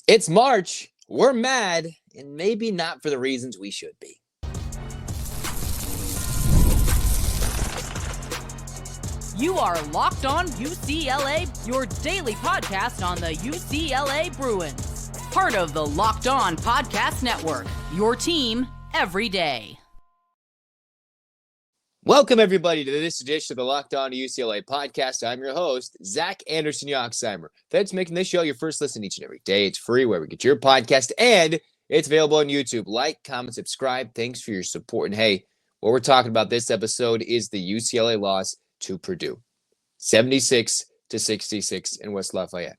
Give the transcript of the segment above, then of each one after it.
It's March, we're mad, and maybe not for the reasons we should be. You are Locked On UCLA, your daily podcast on the UCLA Bruins. Part of the Locked On Podcast Network, your team every day. Welcome, everybody, to this edition of the Locked On UCLA podcast. I'm your host, Zach Anderson-Yoxsimer. Thanks for making this show your first listen each and every day. It's free wherever you get your podcast, and it's available on YouTube. Like, comment, subscribe. Thanks for your support. And hey, what we're talking about this episode is the UCLA loss to Purdue, 76-66 in West Lafayette.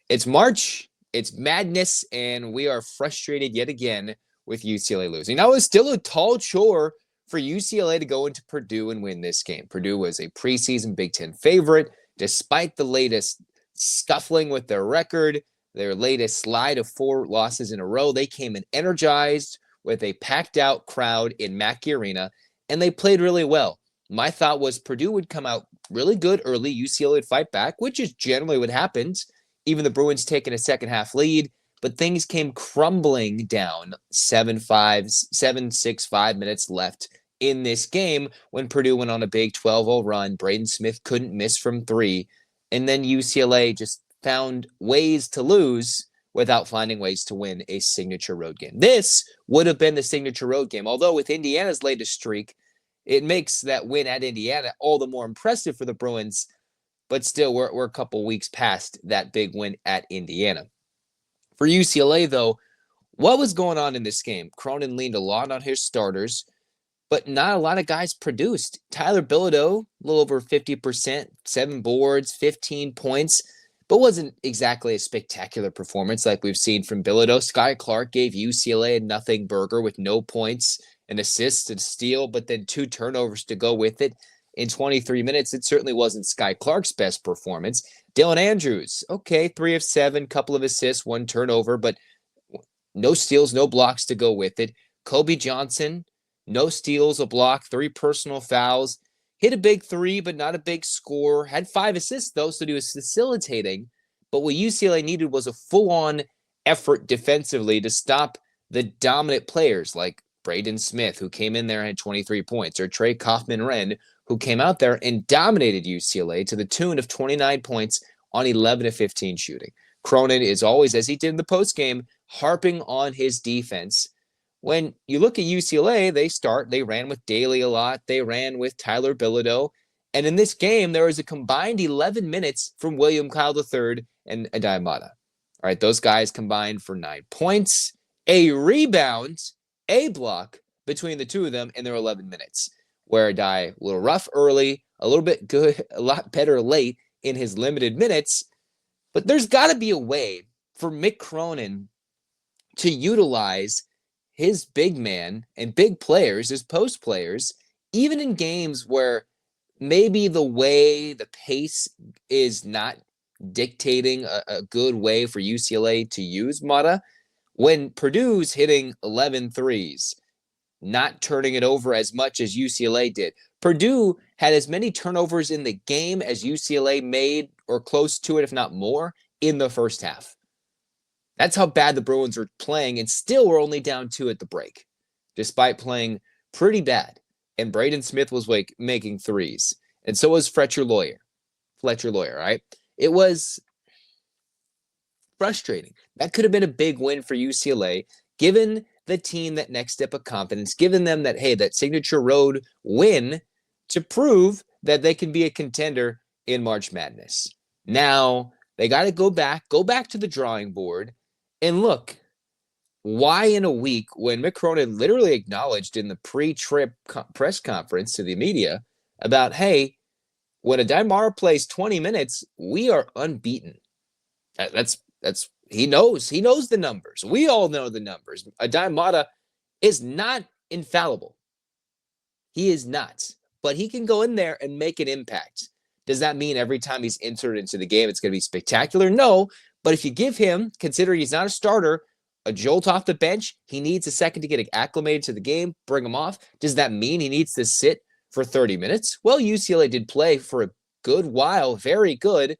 It's March, it's madness, and we are frustrated yet again with UCLA losing. Now, it's still a tall chore for UCLA to go into Purdue and win this game. Purdue was a preseason Big Ten favorite, despite the latest scuffling with their record, their latest slide of 4 losses in a row. They came in energized with a packed-out crowd in Mackey Arena, and they played really well. My thought was Purdue would come out really good early. UCLA would fight back, which is generally what happens. Even the Bruins taking a second-half lead, but things came crumbling down 7-6, 5 minutes left in this game when Purdue went on a big 12-0 run. Braden Smith couldn't miss from 3, and then UCLA just found ways to lose without finding ways to win a signature road game. This would have been the signature road game, although with Indiana's latest streak, it makes that win at Indiana all the more impressive for the Bruins, but still, we're a couple weeks past that big win at Indiana. For UCLA, though, what was going on in this game? Cronin leaned a lot on his starters, but not a lot of guys produced. Tyler Bilodeau, a little over 50%, 7 boards, 15 points, but wasn't exactly a spectacular performance like we've seen from Bilodeau. Sky Clark gave UCLA a nothing burger with no points, an assist, a steal, but then 2 turnovers to go with it. In 23 minutes, it certainly wasn't Sky Clark's best performance. Dylan Andrews, okay, 3 of 7, couple of assists, 1 turnover, but no steals, no blocks to go with it. Kobe Johnson, no steals, a block, 3 personal fouls. Hit a big 3, but not a big score. Had 5 assists, though, so he was facilitating. But what UCLA needed was a full-on effort defensively to stop the dominant players like Braden Smith, who came in there and had 23 points, or Trey Kaufman-Renn, who came out there and dominated UCLA to the tune of 29 points on 11 of 15 shooting. Cronin is always, as he did in the postgame, harping on his defense. When you look at UCLA, they ran with Daly a lot. They ran with Tyler Bilodeau. And in this game, there was a combined 11 minutes from William Kyle III and Aday. All right, those guys combined for 9 points, a rebound, a block between the two of them in their 11 minutes. Where Aday, a little rough early, a little bit good, a lot better late in his limited minutes. But there's got to be a way for Mick Cronin to utilize his big man and big players, his post players, even in games where maybe the pace is not dictating a good way for UCLA to use Mata. When Purdue's hitting 11 threes, not turning it over as much as UCLA did. Purdue had as many turnovers in the game as UCLA made, or close to it, if not more, in the first half. That's how bad the Bruins were playing, and still were only down 2 at the break, despite playing pretty bad. And Braden Smith was making threes, and so was Fletcher Loyer, right? It was frustrating. That could have been a big win for UCLA, given the team that next step of confidence, giving them that, hey, that signature road win to prove that they can be a contender in March Madness. Now, they got to go back to the drawing board and look, why in a week when Mick Cronin literally acknowledged in the pre-trip press conference to the media about, hey, when Aday plays 20 minutes, we are unbeaten. That's He knows the numbers. We all know the numbers. Aday is not infallible. He is not. But he can go in there and make an impact. Does that mean every time he's inserted into the game it's going to be spectacular? No. But if you give him, considering he's not a starter, a jolt off the bench, he needs a second to get acclimated to the game, bring him off. Does that mean he needs to sit for 30 minutes? Well, UCLA did play for a good while, very good.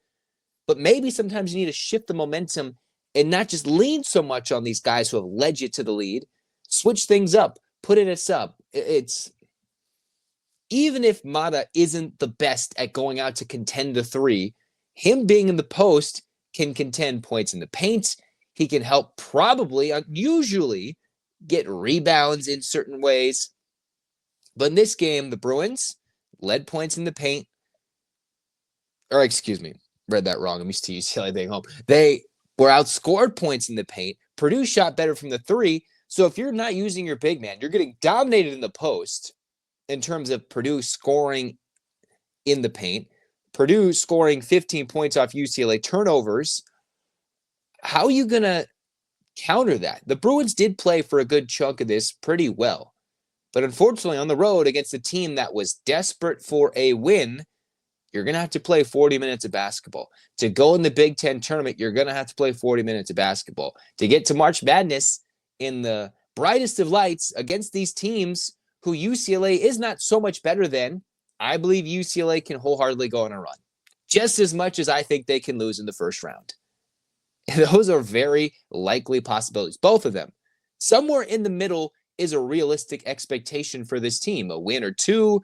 But maybe sometimes you need to shift the momentum and not just lean so much on these guys who have led you to the lead. Switch things up, put in a sub. It's even if Mata isn't the best at going out to contend the three, him being in the post can contend points in the paint. He can help probably, usually, get rebounds in certain ways. But in this game, the Bruins led points in the paint. Or excuse me, read that wrong. I'm used to UCLA being home. They were outscored points in the paint. Purdue shot better from the three. So if you're not using your big man, you're getting dominated in the post in terms of Purdue scoring in the paint. Purdue scoring 15 points off UCLA turnovers. How are you going to counter that? The Bruins did play for a good chunk of this pretty well. But unfortunately, on the road against a team that was desperate for a win, you're going to have to play 40 minutes of basketball. To go in the Big Ten tournament, you're going to have to play 40 minutes of basketball. To get to March Madness in the brightest of lights against these teams who UCLA is not so much better than, I believe UCLA can wholeheartedly go on a run. Just as much as I think they can lose in the first round. Those are very likely possibilities, both of them. Somewhere in the middle is a realistic expectation for this team. A win or two,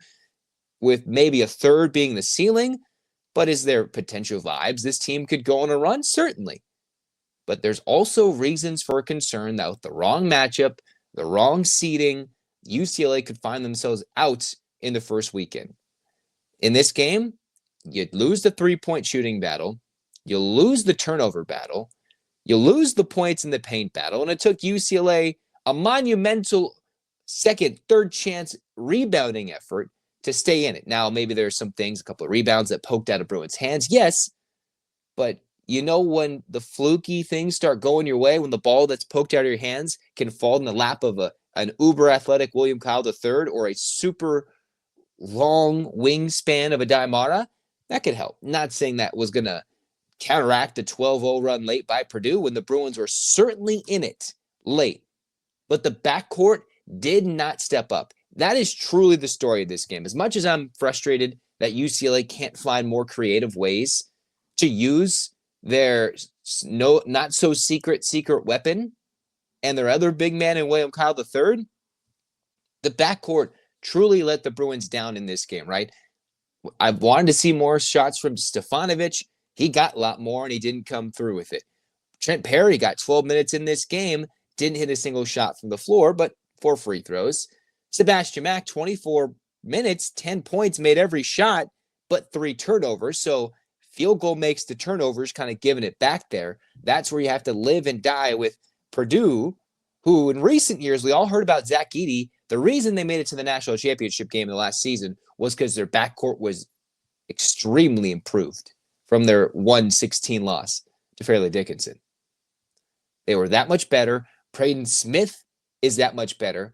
with maybe a third being the ceiling. But is there potential vibes this team could go on a run? Certainly. But there's also reasons for concern that with the wrong matchup, the wrong seeding, UCLA could find themselves out in the first weekend. In this game, you lose the three-point shooting battle. You lose the turnover battle. You lose the points in the paint battle. And it took UCLA a monumental second, third chance rebounding effort to stay in it. Now, maybe there's some things, a couple of rebounds that poked out of Bruins' hands. Yes, but you know when the fluky things start going your way, when the ball that's poked out of your hands can fall in the lap of an uber-athletic William Kyle III or a super long wingspan of Aday Mara, that could help. Not saying that was going to counteract a 12-0 run late by Purdue when the Bruins were certainly in it late. But the backcourt did not step up. That is truly the story of this game. As much as I'm frustrated that UCLA can't find more creative ways to use their not so secret weapon and their other big man in William Kyle III, the backcourt truly let the Bruins down in this game, right? I wanted to see more shots from Stefanovic. He got a lot more, and he didn't come through with it. Trent Perry got 12 minutes in this game, didn't hit a single shot from the floor, but 4 free throws. Sebastian Mack, 24 minutes, 10 points, made every shot, but 3 turnovers. So field goal makes the turnovers, kind of giving it back there. That's where you have to live and die with Purdue, who in recent years, we all heard about Zach Edey. The reason they made it to the national championship game in the last season was because their backcourt was extremely improved from their 1-16 loss to Fairleigh Dickinson. They were that much better. Braden Smith is that much better.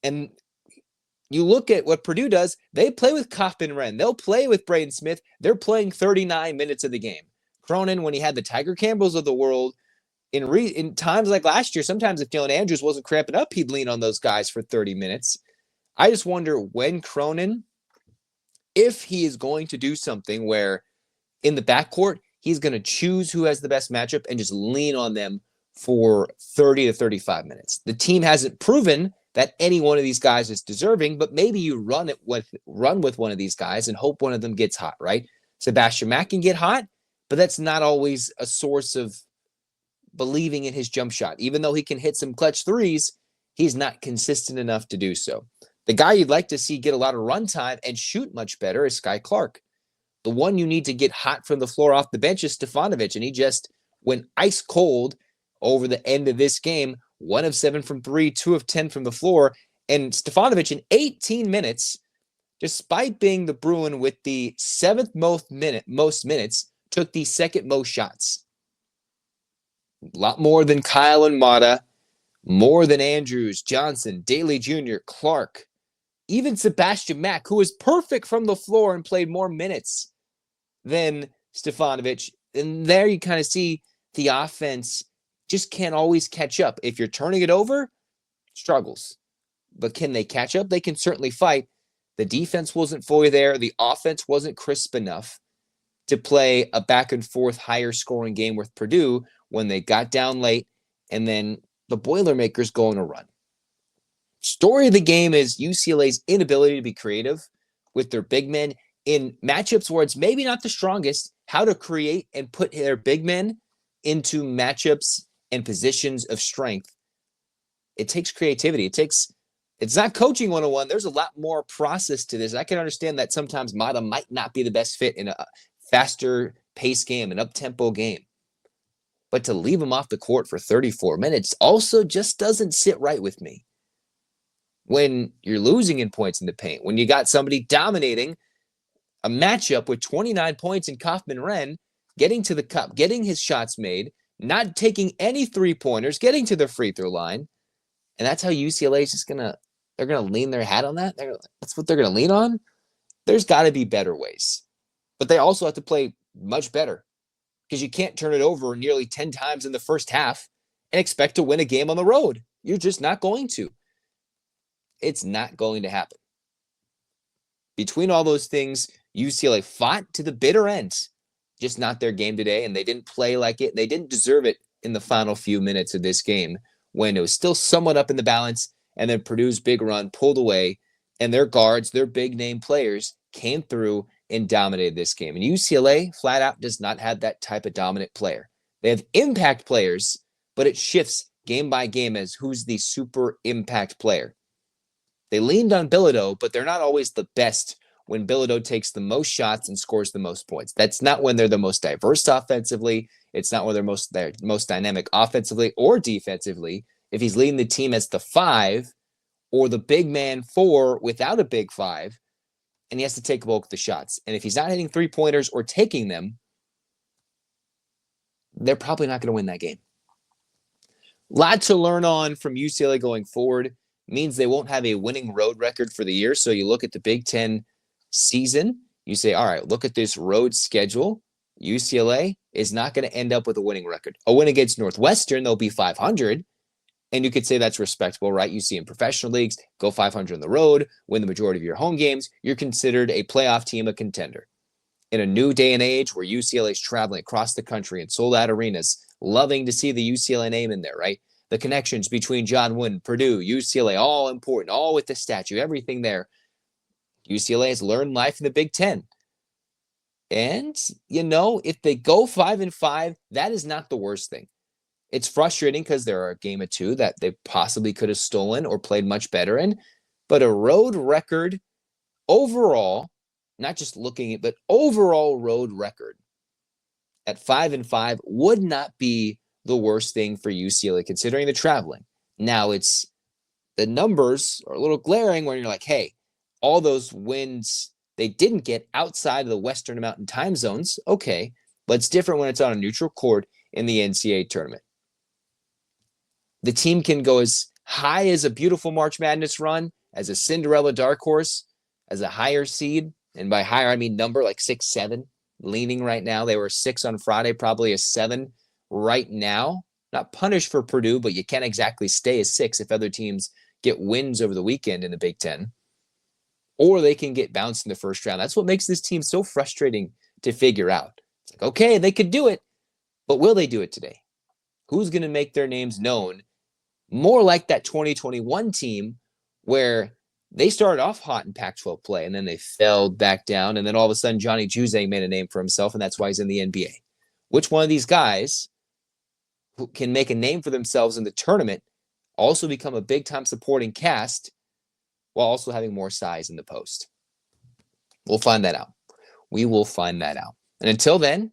And you look at what Purdue does, they play with Kaufman Wren. They'll play with Braden Smith. They're playing 39 minutes of the game. Cronin, when he had the Tiger Campbells of the world, in times like last year, sometimes if Dylan Andrews wasn't cramping up, he'd lean on those guys for 30 minutes. I just wonder when Cronin, if he is going to do something where in the backcourt, he's going to choose who has the best matchup and just lean on them for 30 to 35 minutes. The team hasn't proven that any one of these guys is deserving, but maybe you run with one of these guys and hope one of them gets hot, right? Sebastian Mack can get hot, but that's not always a source of believing in his jump shot. Even though he can hit some clutch threes, he's not consistent enough to do so. The guy you'd like to see get a lot of run time and shoot much better is Sky Clark. The one you need to get hot from the floor off the bench is Stefanovic, and he just went ice cold over the end of this game. 1 of 7 from 3, 2 of 10 from the floor. And Stefanovic in 18 minutes, despite being the Bruin with the 7th most minutes, took the 2nd most shots. A lot more than Kyle and Mata, more than Andrews, Johnson, Daly Jr., Clark, even Sebastian Mack, who was perfect from the floor and played more minutes than Stefanovic. And there you kind of see the offense just can't always catch up. If you're turning it over, struggles. But can they catch up? They can certainly fight. The defense wasn't fully there. The offense wasn't crisp enough. to play a back and forth higher scoring game with Purdue when they got down late and then the Boilermakers go on a run. Story of the game is UCLA's inability to be creative with their big men in matchups where it's maybe not the strongest, how to create and put their big men into matchups and positions of strength. It takes creativity. It's not coaching 101. There's a lot more process to this. I can understand that sometimes Mata might not be the best fit in a faster pace game, an up-tempo game. But to leave him off the court for 34 minutes also just doesn't sit right with me. When you're losing in points in the paint, when you got somebody dominating a matchup with 29 points in Kaufman-Renn, getting to the cup, getting his shots made, not taking any three-pointers, getting to the free throw line, and that's how UCLA is just they're going to lean their hat on that? That's what they're going to lean on? There's got to be better ways. But they also have to play much better because you can't turn it over nearly 10 times in the first half and expect to win a game on the road. You're just not going to. It's not going to happen. Between all those things, UCLA fought to the bitter end. Just not their game today, and they didn't play like it. They didn't deserve it in the final few minutes of this game when it was still somewhat up in the balance, and then Purdue's big run pulled away, and their guards, their big-name players, came through and dominated this game. And UCLA, flat out, does not have that type of dominant player. They have impact players, but it shifts game by game as who's the super impact player. They leaned on Bilodeau, but they're not always the best when Bilodeau takes the most shots and scores the most points. That's not when they're the most diverse offensively. It's not when they're most dynamic offensively or defensively. If he's leading the team as the 5 or the big man 4 without a big 5, and he has to take a bulk of the shots. And if he's not hitting three-pointers or taking them, they're probably not going to win that game. Lot to learn on from UCLA going forward. Means they won't have a winning road record for the year. So you look at the Big Ten season, you say, all right, look at this road schedule. UCLA is not going to end up with a winning record. A win against Northwestern, they'll be 500. And you could say that's respectable, right? You see in professional leagues, go 500 on the road, win the majority of your home games. You're considered a playoff team, a contender. In a new day and age where UCLA is traveling across the country in sold-out arenas, loving to see the UCLA name in there, right? The connections between John Wooden, Purdue, UCLA, all important, all with the statue, everything there. UCLA has learned life in the Big Ten. And, if they go 5-5, that is not the worst thing. It's frustrating because there are a game or two that they possibly could have stolen or played much better in. But a road record overall, not just looking at, but overall road record at 5-5 would not be the worst thing for UCLA considering the traveling. Now it's the numbers are a little glaring when you're like, hey, all those wins they didn't get outside of the Western Mountain time zones. Okay, but it's different when it's on a neutral court in the NCAA tournament. The team can go as high as a beautiful March Madness run, as a Cinderella dark horse, as a higher seed. And by higher, I mean number like 6, 7, leaning right now. They were 6 on Friday, probably a 7 right now. Not punished for Purdue, but you can't exactly stay as 6 if other teams get wins over the weekend in the Big Ten. Or they can get bounced in the first round. That's what makes this team so frustrating to figure out. It's like, okay, they could do it, but will they do it today? Who's going to make their names known? More like that 2021 team where they started off hot in Pac-12 play and then they fell back down. And then all of a sudden, Johnny Juzang made a name for himself, and that's why he's in the NBA. Which one of these guys who can make a name for themselves in the tournament also become a big-time supporting cast while also having more size in the post? We'll find that out. We will find that out. And until then,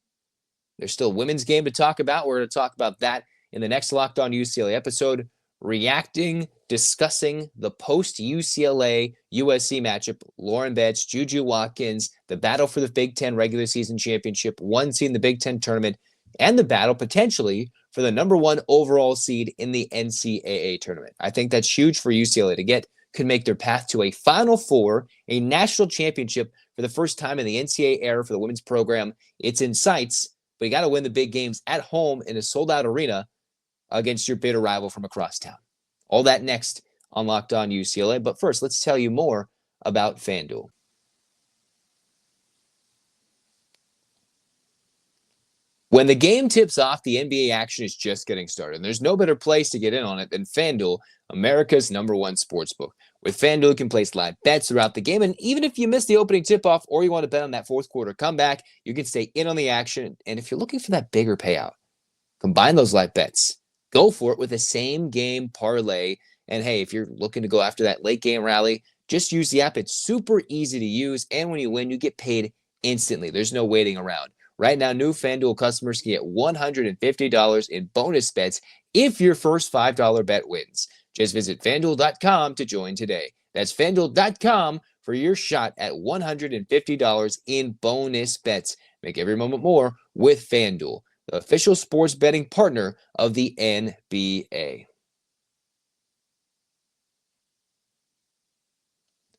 there's still a women's game to talk about. We're going to talk about that in the next Locked On UCLA episode, reacting, discussing the post-UCLA USC matchup, Lauren Betts, Juju Watkins, the battle for the Big Ten regular season championship, 1 seed in the Big Ten tournament, and the battle potentially for the number 1 overall seed in the NCAA tournament. I think that's huge for UCLA to get. Could make their path to a Final Four, a national championship for the first time in the NCAA era for the women's program. It's in sights, but you got to win the big games at home in a sold-out arena against your bitter rival from across town. All that next on Locked On UCLA. But first, let's tell you more about FanDuel. When the game tips off, the NBA action is just getting started, and there's no better place to get in on it than FanDuel, America's #1 sportsbook. With FanDuel, you can place live bets throughout the game, and even if you miss the opening tip-off or you want to bet on that fourth quarter comeback, you can stay in on the action. And if you're looking for that bigger payout, combine those live bets. Go for it with a same-game parlay. And hey, if you're looking to go after that late-game rally, just use the app. It's super easy to use, and when you win, you get paid instantly. There's no waiting around. Right now, new FanDuel customers can get $150 in bonus bets if your first $5 bet wins. Just visit FanDuel.com to join today. That's FanDuel.com for your shot at $150 in bonus bets. Make every moment more with FanDuel, the official sports betting partner of the NBA.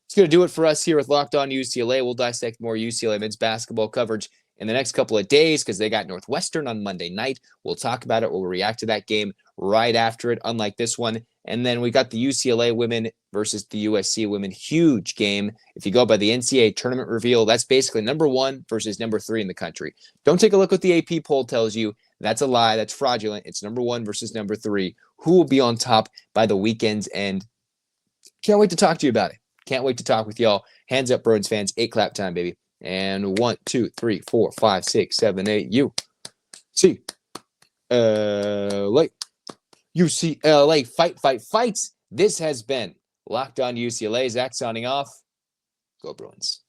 It's going to do it for us here with Locked On UCLA. We'll dissect more UCLA men's basketball coverage in the next couple of days because they got Northwestern on Monday night. We'll talk about it. We'll react to that game right after it, unlike this one. And then we got the UCLA women versus the USC women. Huge game. If you go by the NCAA tournament reveal, that's basically #1 versus #3 in the country. Don't take a look what the AP poll tells you. That's a lie. That's fraudulent. It's #1 versus #3. Who will be on top by the weekend's end? Can't wait to talk to you about it. Can't wait to talk with y'all. Hands up, Bruins fans. 8 clap time, baby. And 1, 2, 3, 4, 5, 6, 7, 8. UCLA, fight, fight, fights. This has been Locked On UCLA. Zach signing off. Go Bruins.